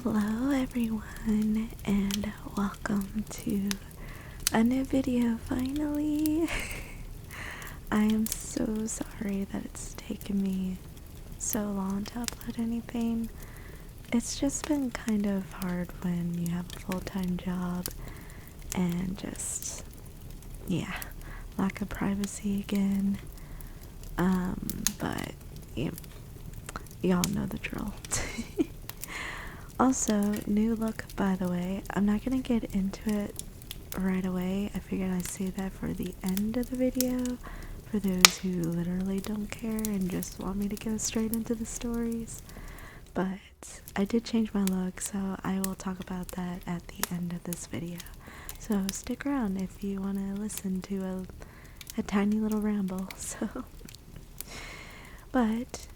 Hello everyone and welcome to a new video finally. I am so sorry that it's taken me so long to upload anything. It's just been kind of hard when you have a full-time job and just, lack of privacy again. But y'all know the drill. Also, new look, by the way. I'm not gonna get into it right away. I figured I'd save that for the end of the video for those who literally don't care and just want me to go straight into the stories. But I did change my look, so I will talk about that at the end of this video. So stick around if you want to listen to a tiny little ramble. But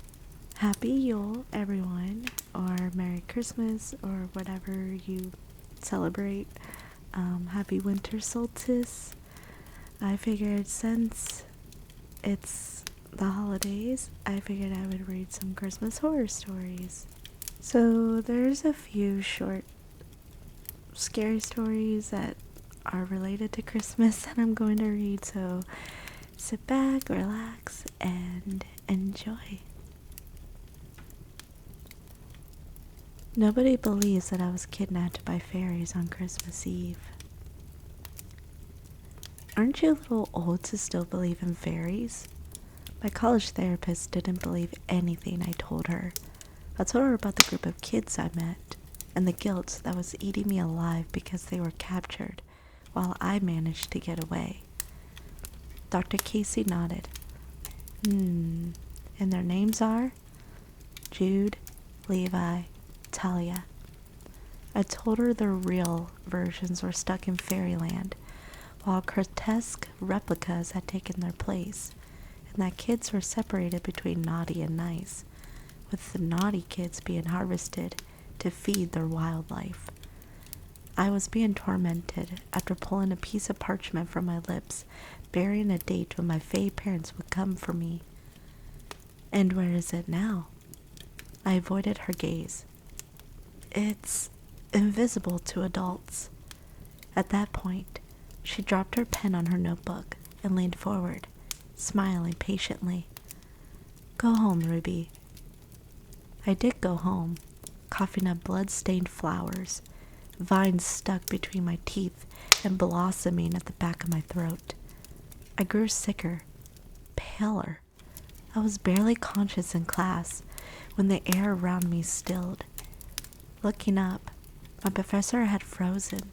Happy Yule, everyone, or Merry Christmas, or whatever you celebrate. Happy Winter Solstice. I figured since it's the holidays, I figured I would read some Christmas horror stories. So there's a few short, scary stories that are related to Christmas that I'm going to read, so sit back, relax, and enjoy. Nobody believes that I was kidnapped by fairies on Christmas Eve. Aren't you a little old to still believe in fairies? My college therapist didn't believe anything I told her. I told her about the group of kids I met and the guilt that was eating me alive because they were captured while I managed to get away. Dr. Casey nodded. And their names are? Jude, Levi, Talia. I told her the real versions were stuck in fairyland, while grotesque replicas had taken their place, and that kids were separated between naughty and nice, with the naughty kids being harvested to feed their wildlife. I was being tormented after pulling a piece of parchment from my lips, bearing a date when my fae parents would come for me. And where is it now? I avoided her gaze. It's invisible to adults. At that point, she dropped her pen on her notebook and leaned forward, smiling patiently. Go home, Ruby. I did go home, coughing up blood-stained flowers, vines stuck between my teeth and blossoming at the back of my throat. I grew sicker, paler. I was barely conscious in class when the air around me stilled. Looking up, my professor had frozen,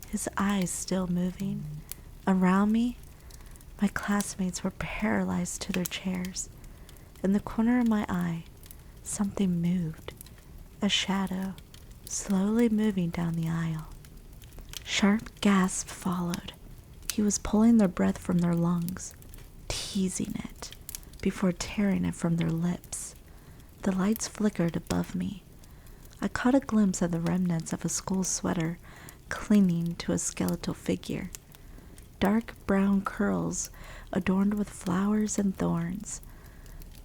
his eyes still moving. Around me, my classmates were paralyzed to their chairs. In the corner of my eye, something moved, a shadow, slowly moving down the aisle. Sharp gasps followed. He was pulling their breath from their lungs, teasing it, before tearing it from their lips. The lights flickered above me. I caught a glimpse of the remnants of a school sweater clinging to a skeletal figure. Dark brown curls adorned with flowers and thorns.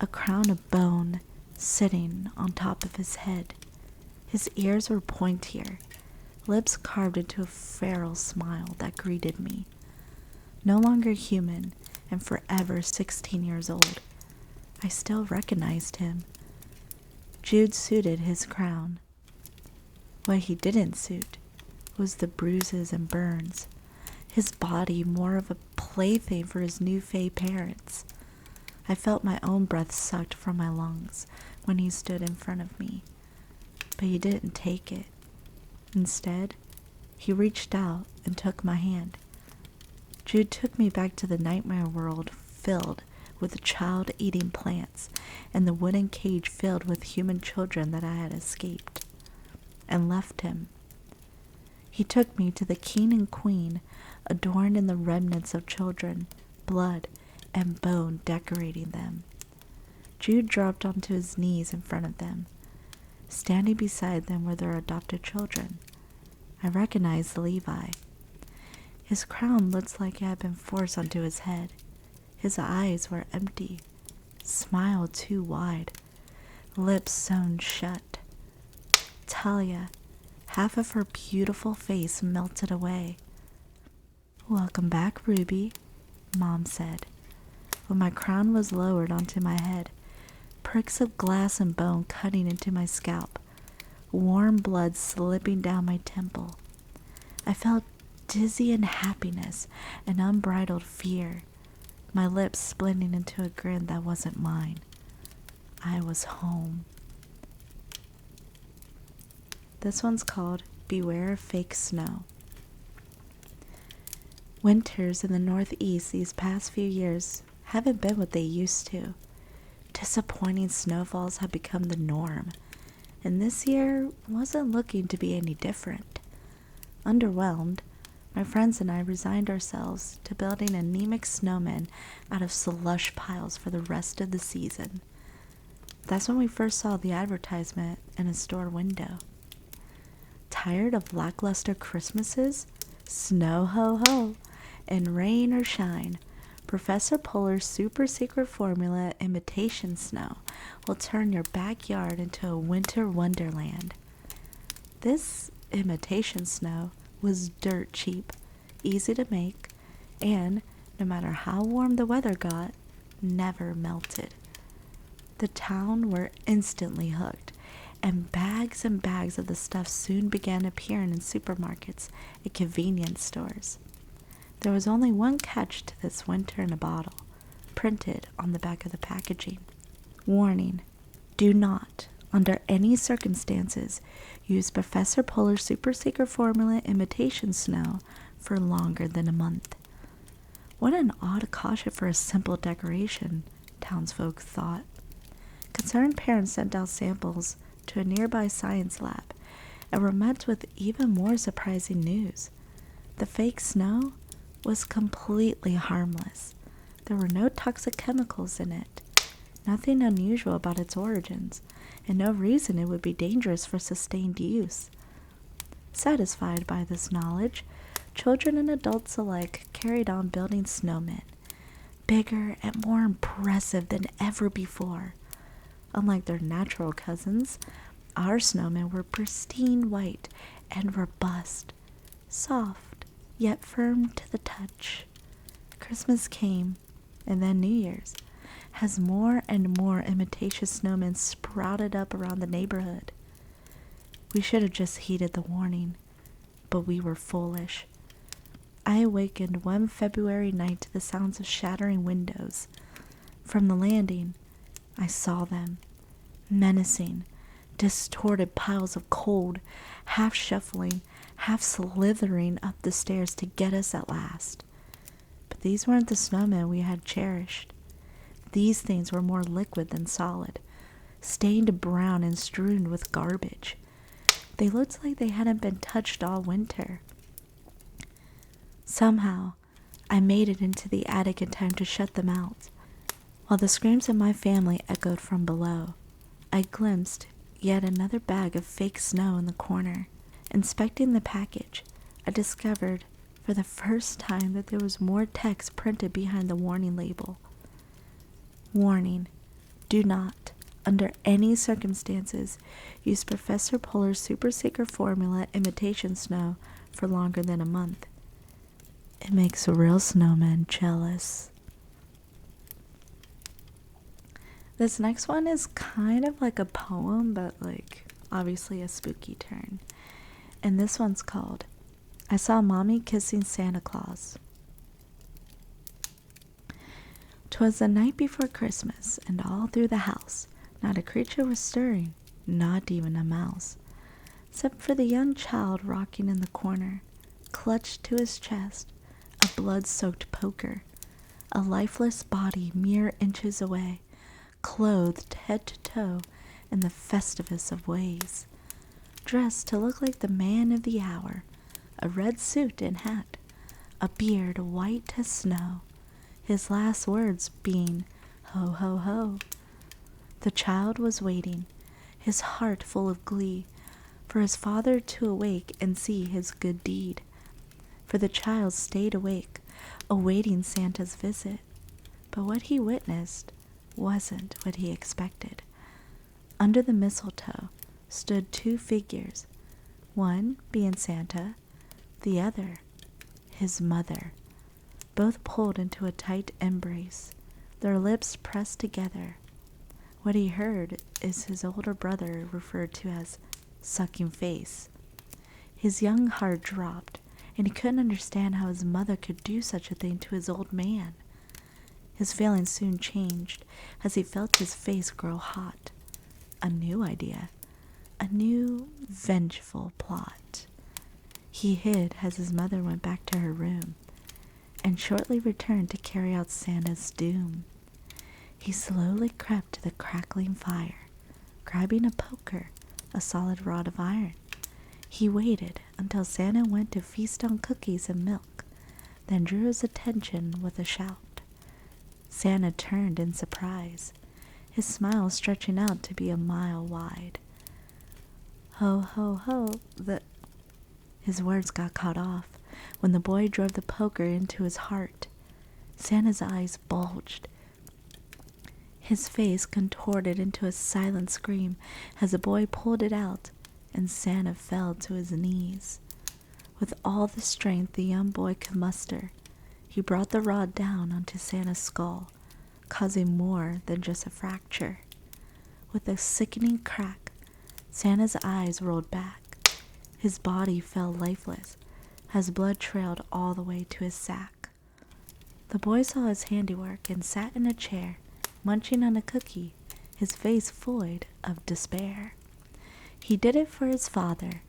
A crown of bone sitting on top of his head. His ears were pointier, lips carved into a feral smile that greeted me. No longer human and forever 16 years old, I still recognized him. Jude suited his crown. What he didn't suit was the bruises and burns, his body more of a plaything for his new fae parents. I felt my own breath sucked from my lungs when he stood in front of me, but he didn't take it. Instead, he reached out and took my hand. Jude took me back to the nightmare world filled with child-eating plants and the wooden cage filled with human children that I had escaped, and left him. He took me to the king and queen, adorned in the remnants of children, blood, and bone decorating them. Jude dropped onto his knees in front of them. Standing beside them were their adopted children. I recognized Levi. His crown looked like it had been forced onto his head. His eyes were empty, smile too wide, lips sewn shut. Talia, Half of her beautiful face melted away. "Welcome back, Ruby," Mom said. When my crown was lowered onto my head, pricks of glass and bone cutting into my scalp, warm blood slipping down my temple. I felt dizzy in happiness and unbridled fear, my lips splitting into a grin that wasn't mine. I was home. This one's called Beware of Fake Snow. Winters in the Northeast these past few years haven't been what they used to. Disappointing snowfalls have become the norm, and this year wasn't looking to be any different. Underwhelmed, my friends and I resigned ourselves to building anemic snowmen out of slush piles for the rest of the season. That's when we first saw the advertisement in a store window. Tired of lackluster Christmases? Snow ho ho! And rain or shine, Professor Polar's super secret formula, imitation snow, will turn your backyard into a winter wonderland. This imitation snow was dirt cheap, easy to make, and, no matter how warm the weather got, never melted. The town were instantly hooked, and bags of the stuff soon began appearing in supermarkets and convenience stores. There was only one catch to this winter in a bottle, printed on the back of the packaging. Warning: do not, under any circumstances, use Professor Polar's super secret formula imitation snow for longer than a month. What an odd caution for a simple decoration, townsfolk thought. Concerned parents sent out samples to a nearby science lab and were met with even more surprising news. The fake snow was completely harmless. There were no toxic chemicals in it, nothing unusual about its origins, and no reason it would be dangerous for sustained use. Satisfied by this knowledge, children and adults alike carried on building snowmen, bigger and more impressive than ever before. Unlike their natural cousins, our snowmen were pristine white and robust, soft, yet firm to the touch. Christmas came, and then New Year's, as more and more imitation snowmen sprouted up around the neighborhood. We should have just heeded the warning, but we were foolish. I awakened one February night to the sounds of shattering windows. From the landing, I saw them, menacing, distorted piles of cold, half shuffling, half slithering up the stairs to get us at last. But these weren't the snowmen we had cherished. These things were more liquid than solid, stained brown and strewn with garbage. They looked like they hadn't been touched all winter. Somehow, I made it into the attic in time to shut them out. While the screams of my family echoed from below, I glimpsed yet another bag of fake snow in the corner. Inspecting the package, I discovered for the first time that there was more text printed behind the warning label. Warning: do not, under any circumstances, use Professor Polar's super secret formula imitation snow for longer than a month. It makes real snowmen jealous. This next one is kind of like a poem, but obviously a spooky turn. And this one's called I Saw Mommy Kissing Santa Claus. 'Twas the night before Christmas, and all through the house not a creature was stirring, not even a mouse, except for the young child rocking in the corner, clutched to his chest, a blood-soaked poker, a lifeless body mere inches away, clothed head to toe in the festivest of ways, dressed to look like the man of the hour, a red suit and hat, a beard white as snow, his last words being, "Ho, ho, ho." The child was waiting, his heart full of glee, for his father to awake and see his good deed. For the child stayed awake, awaiting Santa's visit, but what he witnessed wasn't what he expected. Under the mistletoe stood two figures, one being Santa, the other his mother, both pulled into a tight embrace, their lips pressed together. What he heard is his older brother referred to as sucking face. His young heart dropped, and he couldn't understand how his mother could do such a thing to his old man. His feelings soon changed as he felt his face grow hot. A new idea, a new vengeful plot. He hid as his mother went back to her room, and shortly returned to carry out Santa's doom. He slowly crept to the crackling fire, grabbing a poker, a solid rod of iron. He waited until Santa went to feast on cookies and milk, then drew his attention with a shout. Santa turned in surprise, his smile stretching out to be a mile wide. Ho, ho, ho, His words got cut off when the boy drove the poker into his heart. Santa's eyes bulged. His face contorted into a silent scream as the boy pulled it out, and Santa fell to his knees. With all the strength the young boy could muster, he brought the rod down onto Santa's skull, causing more than just a fracture. With a sickening crack, Santa's eyes rolled back. His body fell lifeless as blood trailed all the way to his sack. The boy saw his handiwork and sat in a chair, munching on a cookie, his face void of despair. He did it for his father,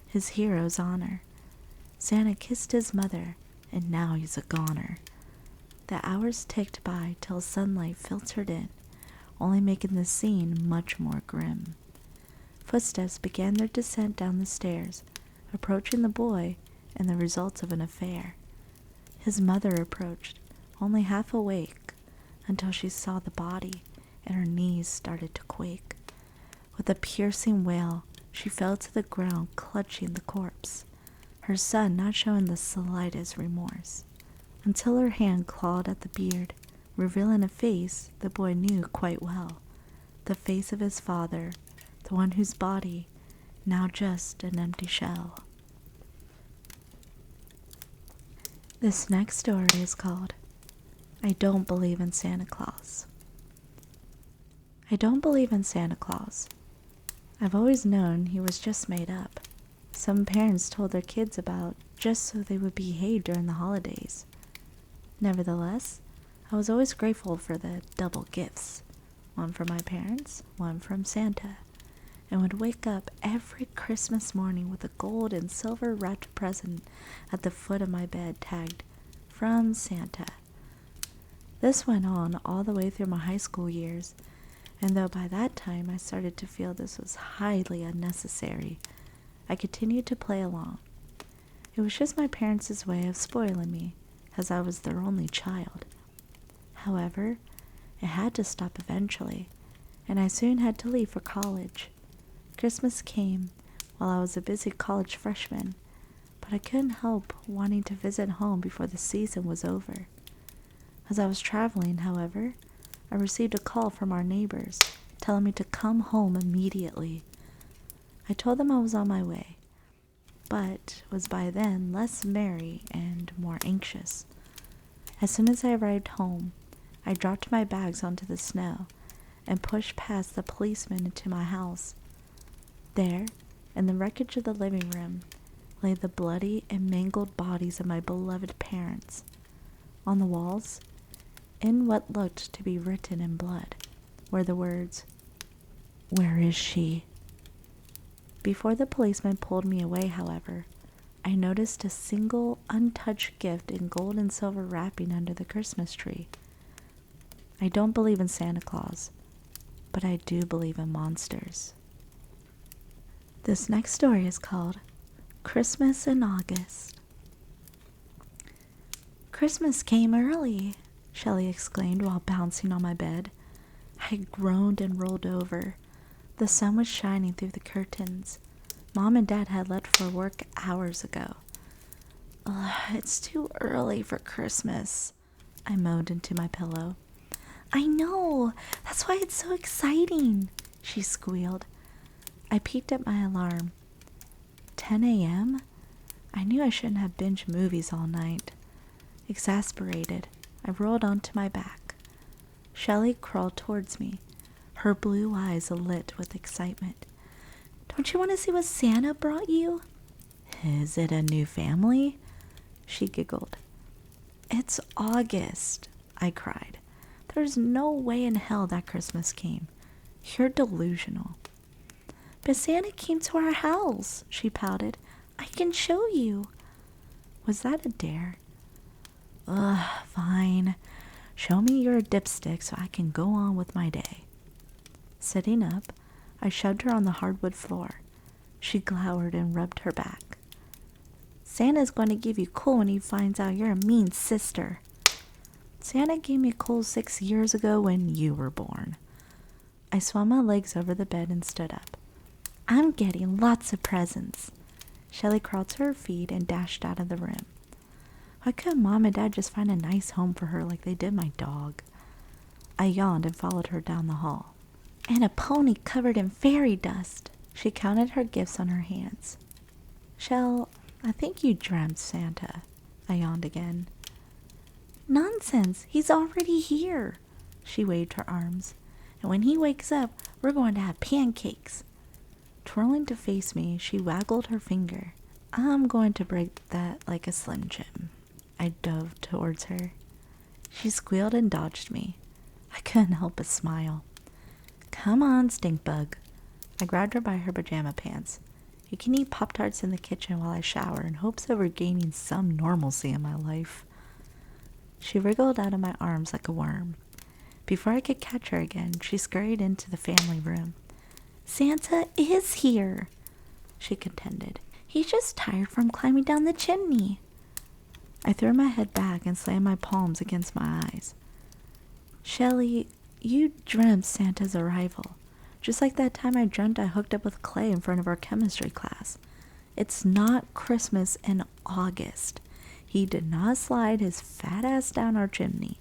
his hero's honor. Santa kissed his mother, and now he's a goner. The hours ticked by till sunlight filtered in, only making the scene much more grim. Footsteps began their descent down the stairs, approaching the boy and the results of an affair. His mother approached, only half awake, until she saw the body and her knees started to quake. With a piercing wail, she fell to the ground, clutching the corpse, her son not showing the slightest remorse, until her hand clawed at the beard, revealing a face the boy knew quite well, the face of his father, the one whose body, now just an empty shell. This next story is called I Don't Believe in Santa Claus. I don't believe in Santa Claus. I've always known he was just made up. Some parents told their kids about just so they would behave during the holidays. Nevertheless, I was always grateful for the double gifts, one from my parents, one from Santa, and would wake up every Christmas morning with a gold and silver wrapped present at the foot of my bed tagged, "From Santa." This went on all the way through my high school years, and though by that time I started to feel this was highly unnecessary, I continued to play along. It was just my parents' way of spoiling me, as I was their only child. However, it had to stop eventually, and I soon had to leave for college. Christmas came while I was a busy college freshman, but I couldn't help wanting to visit home before the season was over. As I was traveling, however, I received a call from our neighbors telling me to come home immediately. I told them I was on my way, but was by then less merry and more anxious. As soon as I arrived home, I dropped my bags onto the snow and pushed past the policeman into my house. There, in the wreckage of the living room, lay the bloody and mangled bodies of my beloved parents. On the walls, in what looked to be written in blood, were the words, "Where is she?" Before the policeman pulled me away, however, I noticed a single untouched gift in gold and silver wrapping under the Christmas tree. I don't believe in Santa Claus, but I do believe in monsters. This next story is called Christmas in August. "Christmas came early," Shelley exclaimed while bouncing on my bed. I groaned and rolled over. The sun was shining through the curtains. Mom and Dad had left for work hours ago. It's too early for Christmas," I moaned into my pillow. "I know, that's why it's so exciting," she squealed. I peeked at my alarm. 10 a.m.? I knew I shouldn't have binged movies all night. Exasperated, I rolled onto my back. Shelley crawled towards me, her blue eyes alit with excitement. Don't you want to see what Santa brought you? Is it a new family? She giggled. It's August, I cried. There's no way in hell that Christmas came. You're delusional. But Santa came to our house, she pouted. I can show you. Was that a dare? Ugh, fine. Show me your dipstick so I can go on with my day. Sitting up, I shoved her on the hardwood floor. She glowered and rubbed her back. Santa's going to give you coal when he finds out you're a mean sister. Santa gave me coal 6 years ago when you were born. I swung my legs over the bed and stood up. I'm getting lots of presents. Shelley crawled to her feet and dashed out of the room. Why couldn't Mom and Dad just find a nice home for her like they did my dog? I yawned and followed her down the hall. And a pony covered in fairy dust. She counted her gifts on her hands. Shell, I think you dreamt Santa. I yawned again. Nonsense, he's already here. She waved her arms. And when he wakes up, we're going to have pancakes. Twirling to face me, she waggled her finger. I'm going to break that like a Slim Jim. I dove towards her. She squealed and dodged me. I couldn't help but smile. Come on, stink bug. I grabbed her by her pajama pants. You can eat Pop-Tarts in the kitchen while I shower in hopes of regaining some normalcy in my life. She wriggled out of my arms like a worm. Before I could catch her again, she scurried into the family room. Santa is here, she contended. He's just tired from climbing down the chimney. I threw my head back and slammed my palms against my eyes. Shelley, you dreamt Santa's arrival, just like that time I dreamt I hooked up with Clay in front of our chemistry class. It's not Christmas in August. He did not slide his fat ass down our chimney.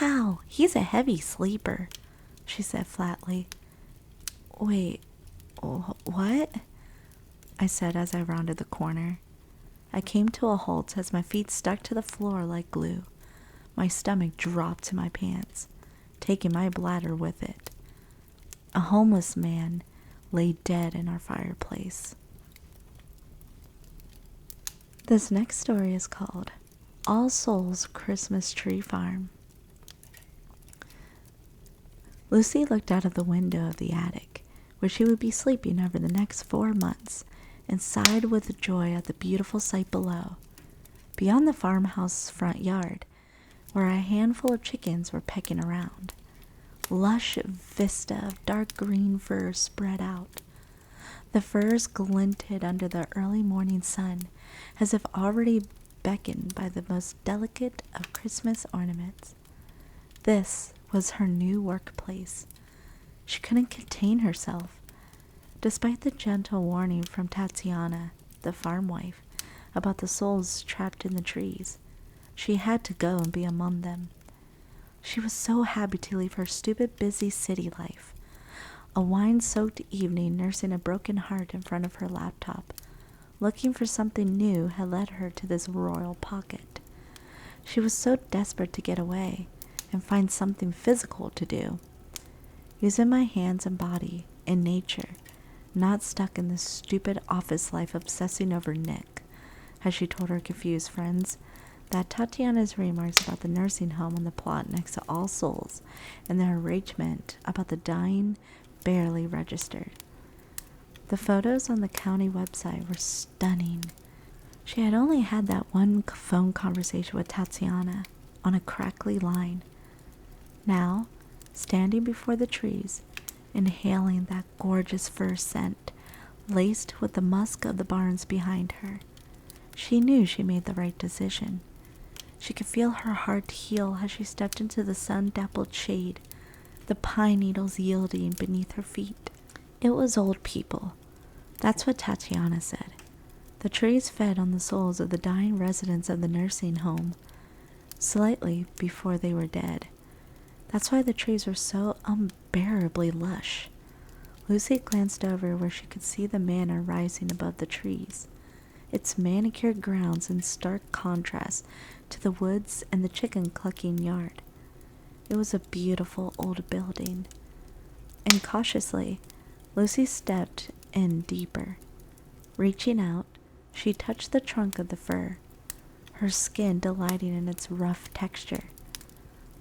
Wow, he's a heavy sleeper, she said flatly. Wait, what? I said as I rounded the corner. I came to a halt as my feet stuck to the floor like glue. My stomach dropped to my pants, taking my bladder with it. A homeless man lay dead in our fireplace. This next story is called All Souls Christmas Tree Farm. Lucy looked out of the window of the attic, where she would be sleeping over the next 4 months, and sighed with joy at the beautiful sight below. Beyond the farmhouse's front yard, where a handful of chickens were pecking around. Lush vista of dark green fur spread out. The furs glinted under the early morning sun, as if already beckoned by the most delicate of Christmas ornaments. This was her new workplace. She couldn't contain herself. Despite the gentle warning from Tatiana, the farm wife, about the souls trapped in the trees, she had to go and be among them. She was so happy to leave her stupid, busy city life. A wine-soaked evening nursing a broken heart in front of her laptop, looking for something new, had led her to this royal pocket. She was so desperate to get away and find something physical to do. Using my hands and body in nature, not stuck in this stupid office life obsessing over Nick, as she told her confused friends that Tatiana's remarks about the nursing home on the plot next to All Souls and their arrangement about the dying barely registered. The photos on the county website were stunning. She had only had that one phone conversation with Tatiana on a crackly line. Now, standing before the trees, inhaling that gorgeous fir scent, laced with the musk of the barns behind her, she knew she made the right decision. She could feel her heart heal as she stepped into the sun-dappled shade, the pine needles yielding beneath her feet. It was old people. That's what Tatiana said. The trees fed on the souls of the dying residents of the nursing home, slightly before they were dead. That's why the trees were so unbearably lush. Lucy glanced over where she could see the manor rising above the trees, its manicured grounds in stark contrast to the woods and the chicken clucking yard. It was a beautiful old building, and cautiously, Lucy stepped in deeper. Reaching out, she touched the trunk of the fir, her skin delighting in its rough texture.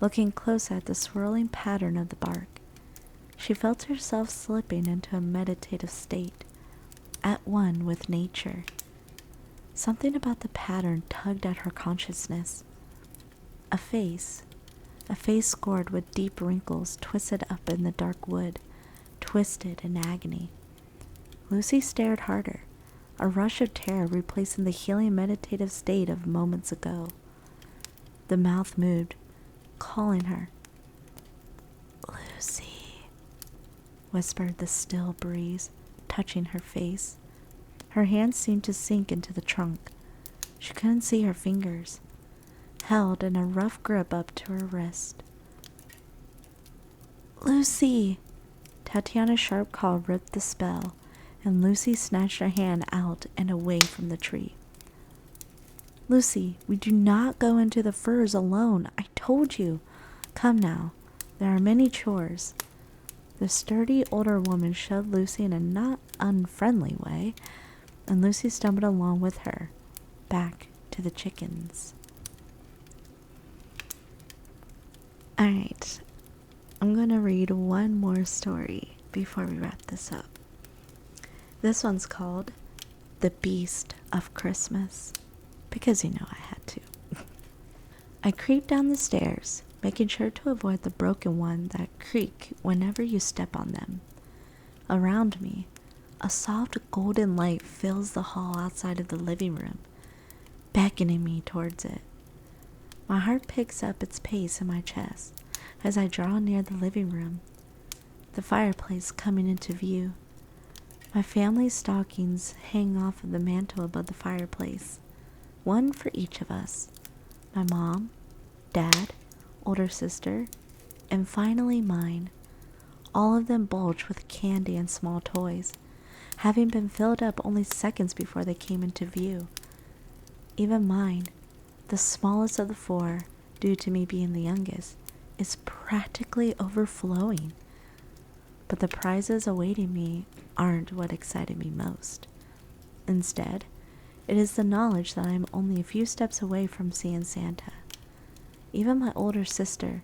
Looking close at the swirling pattern of the bark, she felt herself slipping into a meditative state, at one with nature. Something about the pattern tugged at her consciousness. A face scored with deep wrinkles twisted up in the dark wood, twisted in agony. Lucy stared harder, a rush of terror replacing the healing meditative state of moments ago. The mouth moved, calling her. Lucy, whispered the still breeze, touching her face. Her hands seemed to sink into the trunk. She couldn't see her fingers, held in a rough grip up to her wrist. Lucy! Tatiana's sharp call ripped the spell, and Lucy snatched her hand out and away from the tree. Lucy, we do not go into the firs alone. I told you. Come now. There are many chores. The sturdy older woman shoved Lucy in a not unfriendly way, and Lucy stumbled along with her, back to the chickens. Alright, I'm going to read one more story before we wrap this up. This one's called The Beast of Christmas, because you know I had to. I creep down the stairs, making sure to avoid the broken ones that creak whenever you step on them. Around me, a soft golden light fills the hall outside of the living room, beckoning me towards it. My heart picks up its pace in my chest as I draw near the living room, the fireplace coming into view. My family's stockings hang off of the mantel above the fireplace, one for each of us. My mom, dad, older sister, and finally mine. All of them bulged with candy and small toys, having been filled up only seconds before they came into view. Even mine, the smallest of the four, due to me being the youngest, is practically overflowing. But the prizes awaiting me aren't what excited me most. Instead, it is the knowledge that I am only a few steps away from seeing Santa. Even my older sister,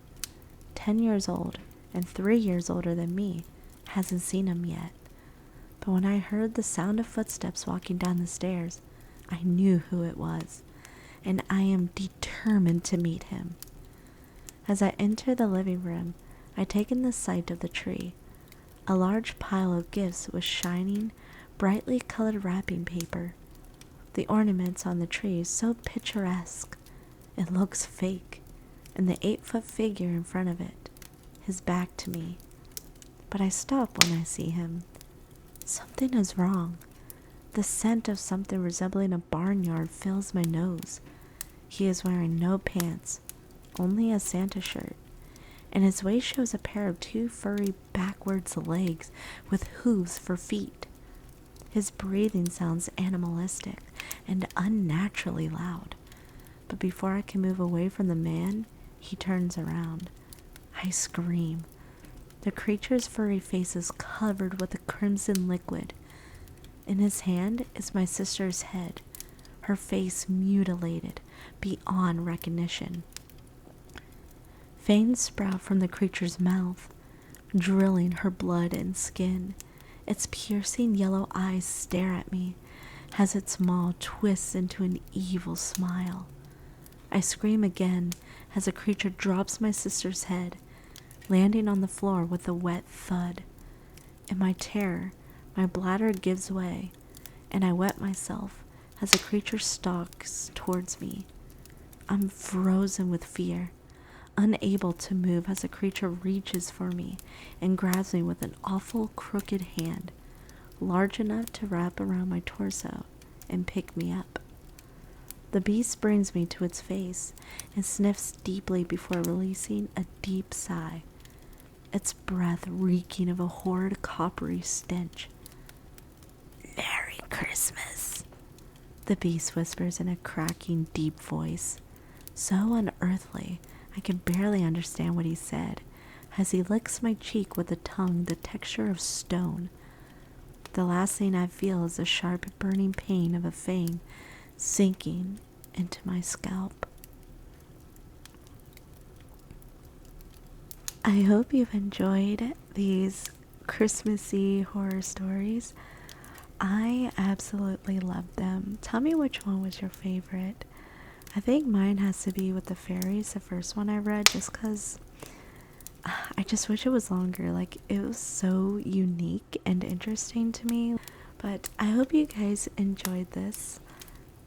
10 years old and 3 years older than me, hasn't seen him yet. But when I heard the sound of footsteps walking down the stairs, I knew who it was, and I am determined to meet him. As I enter the living room, I take in the sight of the tree, a large pile of gifts with shining, brightly colored wrapping paper. The ornaments on the tree so picturesque, it looks fake, and the 8-foot figure in front of it, his back to me. But I stop when I see him. Something is wrong. The scent of something resembling a barnyard fills my nose. He is wearing no pants, only a Santa shirt, and his waist shows a pair of 2 furry backwards legs with hooves for feet. His breathing sounds animalistic and unnaturally loud, but before I can move away from the man, he turns around. I scream. The creature's furry face is covered with a crimson liquid. In his hand is my sister's head, her face mutilated beyond recognition. Fangs sprout from the creature's mouth, drilling her blood and skin. Its piercing yellow eyes stare at me as its maw twists into an evil smile. I scream again as the creature drops my sister's head, landing on the floor with a wet thud. In my terror, my bladder gives way, and I wet myself as the creature stalks towards me. I'm frozen with fear, unable to move as the creature reaches for me and grabs me with an awful crooked hand, large enough to wrap around my torso and pick me up. The beast brings me to its face and sniffs deeply before releasing a deep sigh. its breath reeking of a horrid coppery stench. "Merry Christmas," the beast whispers in a cracking, deep voice, so unearthly I can barely understand what he said, as he licks my cheek with a tongue the texture of stone. The last thing I feel is the sharp, burning pain of a fang sinking into my scalp. I hope you've enjoyed these Christmassy horror stories. I absolutely loved them. Tell me which one was your favorite. I think mine has to be with the fairies, the first one I read, just because I just wish it was longer. Like, it was so unique and interesting to me. But I hope you guys enjoyed this.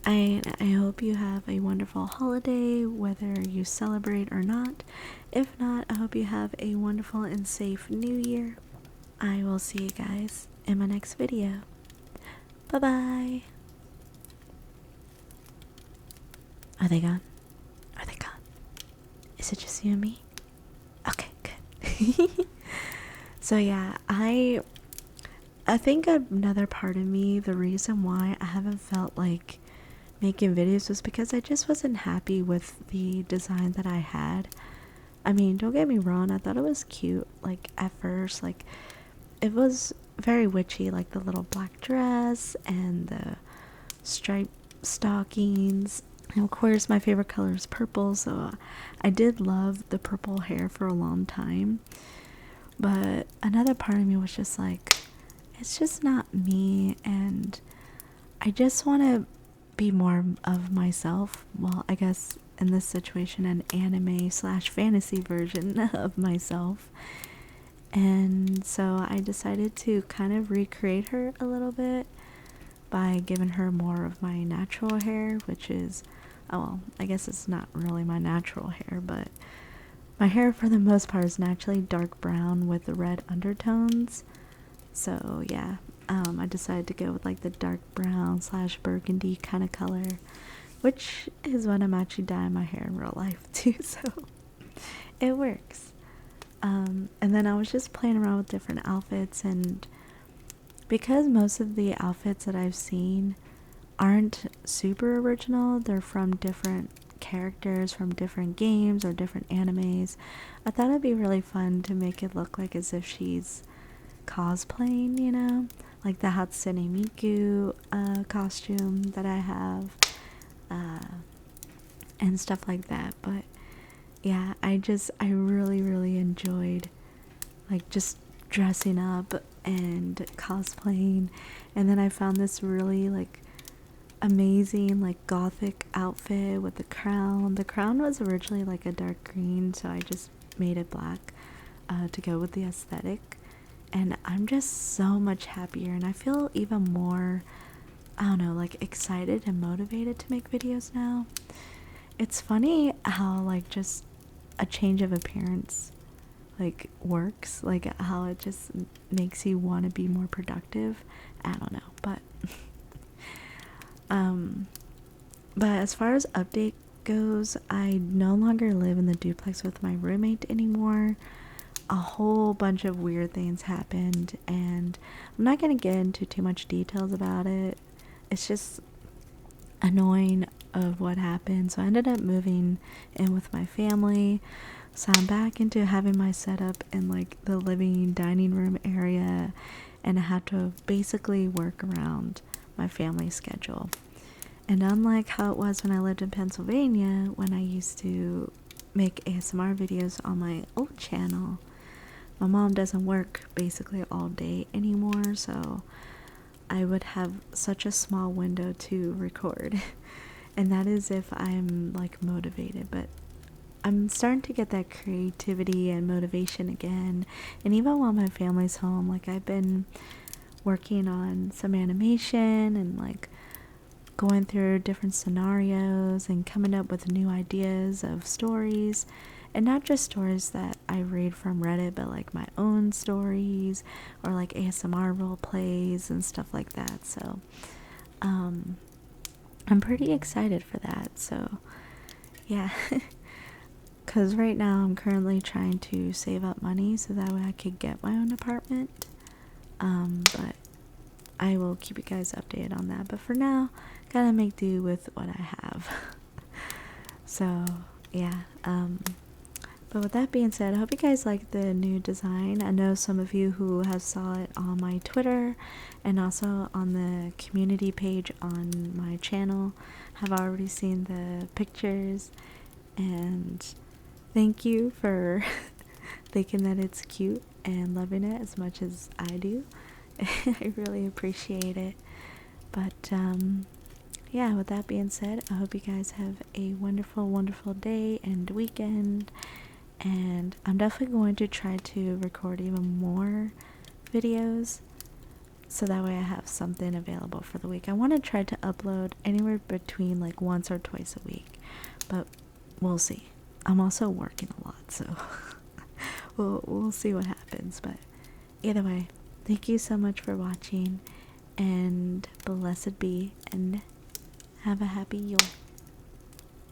I hope you have a wonderful holiday, whether you celebrate or not. If not, I hope you have a wonderful and safe new year. I will see you guys in my next video. Bye bye. Are they gone? Are they gone? Is it just you and me? Okay, good. So yeah, I think another part of me, the reason why I haven't felt like making videos was because I just wasn't happy with the design that I had. I mean, don't get me wrong, I thought it was cute, like, at first, like, it was very witchy, like the little black dress and the striped stockings. And of course, my favorite color is purple, so I did love the purple hair for a long time. But another part of me was just like, it's just not me, and I just want to be more of myself. Well, I guess in this situation, an anime slash fantasy version of myself. And so I decided to kind of recreate her a little bit by giving her more of my natural hair, which is, oh well, I guess it's not really my natural hair, but my hair for the most part is naturally dark brown with red undertones. So yeah, I decided to go with like the dark brown slash burgundy kind of color, which is what I'm actually dyeing my hair in real life too, so it works. And then I was just playing around with different outfits, and because most of the outfits that I've seen aren't super original, they're from different characters from different games or different animes, I thought it'd be really fun to make it look like as if she's cosplaying, you know, like the Hatsune Miku costume that I have, and stuff like that. But yeah, I really enjoyed like just dressing up and cosplaying. And then I found this really like amazing like gothic outfit with the crown. The crown was originally like a dark green, so I just made it black to go with the aesthetic. And I'm just so much happier, and I feel even more, I don't know, like excited and motivated to make videos now. It's funny how like just a change of appearance like works, like how it just makes you want to be more productive. I don't know, but but as far as update goes, I no longer live in the duplex with my roommate anymore. A whole bunch of weird things happened, and I'm not going to get into too much details about it. It's just annoying of what happened. So I ended up moving in with my family, so I'm back into having my setup in like the living dining room area, and I had to basically work around my family schedule. And unlike how it was when I lived in Pennsylvania, when I used to make ASMR videos on my old channel, my mom doesn't work basically all day anymore, so I would have such a small window to record. And that is if I'm like motivated, but I'm starting to get that creativity and motivation again. And even while my family's home, like I've been working on some animation and like going through different scenarios and coming up with new ideas of stories. And not just stories that I read from Reddit, but like my own stories or like ASMR role plays and stuff like that. So I'm pretty excited for that. So yeah. Because right now I'm currently trying to save up money so that way I could get my own apartment. But I will keep you guys updated on that. But for now, gotta make do with what I have. So, yeah. But with that being said, I hope you guys like the new design. I know some of you who have saw it on my Twitter and also on the community page on my channel have already seen the pictures, and thank you for thinking that it's cute and loving it as much as I do. I really appreciate it. But yeah, with that being said, I hope you guys have a wonderful, wonderful day and weekend. And I'm definitely going to try to record even more videos so that way I have something available for the week. I want to try to upload anywhere between like once or twice a week, but we'll see. I'm also working a lot, so we'll see what happens. But either way, thank you so much for watching, and blessed be, and have a happy Yule.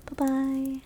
Bye bye.